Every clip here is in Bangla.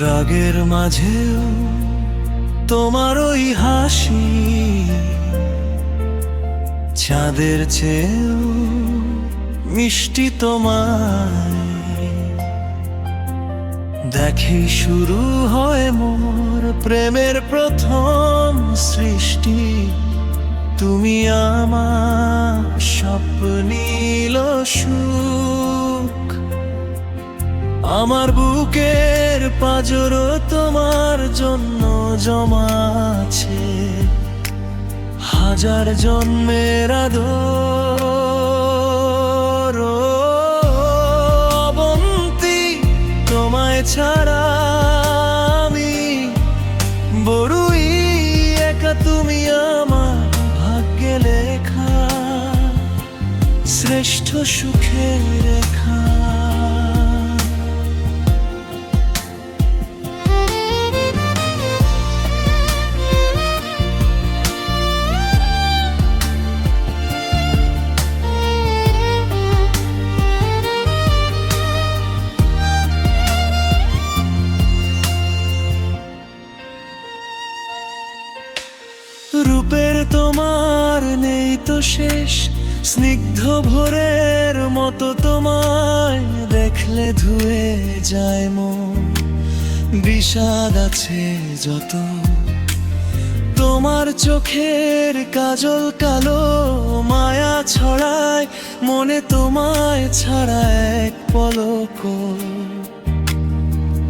রাগের মাঝেও তোমার ওই হাসি, চাঁদের চেয়েও মিষ্টি তোমায় দেখি শুরু হয় মোর প্রেমের প্রথম সৃষ্টি। তুমি আমার স্বপ্নীল সুখ, আমার বুকের পাঁজরও তোমার জন্য জমা আছে হাজার জন্মের আদর। অবন্তী, তোমায় ছাড়া আমি বড়ই একা, তুমি আমার ভাগ্যে লেখা শ্রেষ্ঠ সুখের রেখা। রূপের তোমার নেই তো শেষ, স্নিগ্ধ ভোরের মতো তোমায় দেখলে ধুয়ে যায় মন। বিষাদ আছে যত, তোমার চোখের কাজল কালো মায়া ছড়ায় মনে, তোমায় ছাড়া এক পলক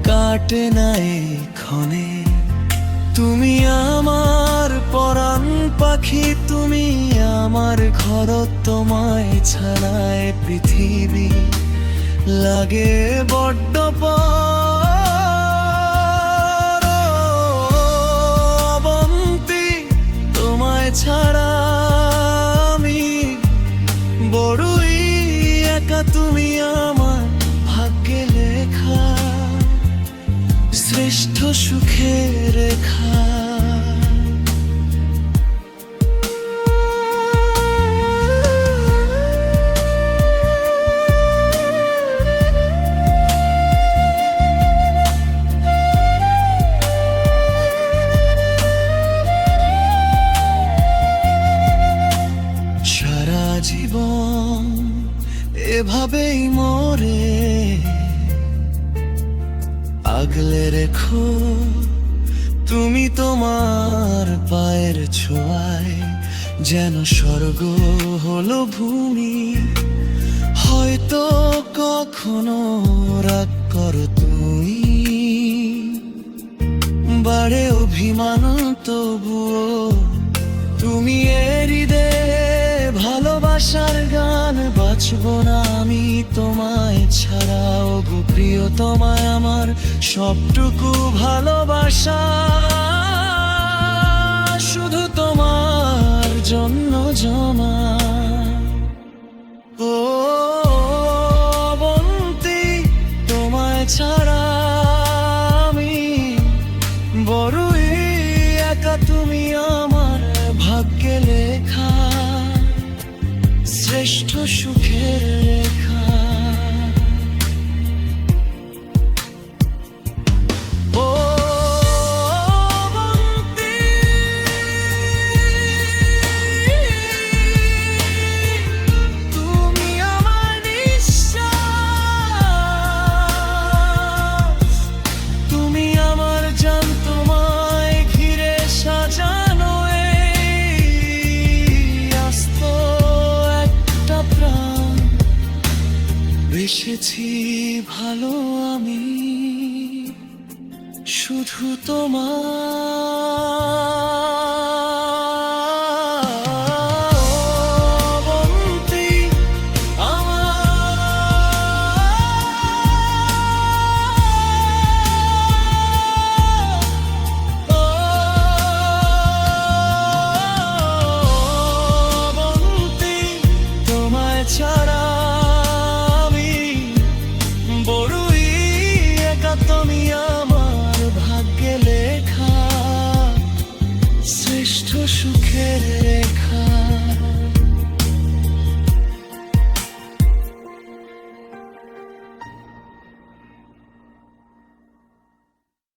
কাটে না এই ক্ষণে। তুমি আমার পরাণ পাখি, তুমি আমার ঘর, তোমায় ছাড়ায় পৃথিবী লাগে বড্ড পর। অবন্তী, তোমায় ছাড়া আমি বড়ই একা, তুমি আমার ভাগ্যে লেখা শ্রেষ্ঠ সুখের রেখা। সারা জীবন এভাবেই মরে আগলে রেখো তুমি তোমার পায়ের ছোঁয়ায়, যেন স্বর্গ হলো ভূমি। হয়তো কখনো রাগ করো তুমি, বাড়ে অভিমান তবুও তুমি হৃদয়ে ভালোবাসার গান বাঁচব না আমি তোমায় ছাড়াও গো প্রিয়। তোমায় আমার সবটুকু ভালোবাসা শুধু তোমার জন্য জমা। ও অবন্তী, তোমায় ছাড়া আমি বড়ই একা, তুমি আমার ভাগ্যে লেখা শ্রেষ্ঠ সুখের রেখা। ও অবন্তী, তুমি আমার নিঃশ্বাস, তুমি আমার জান, তোমায় ঘিরে সাজানো বেসেছি ভালো আমি শুধু তোমার।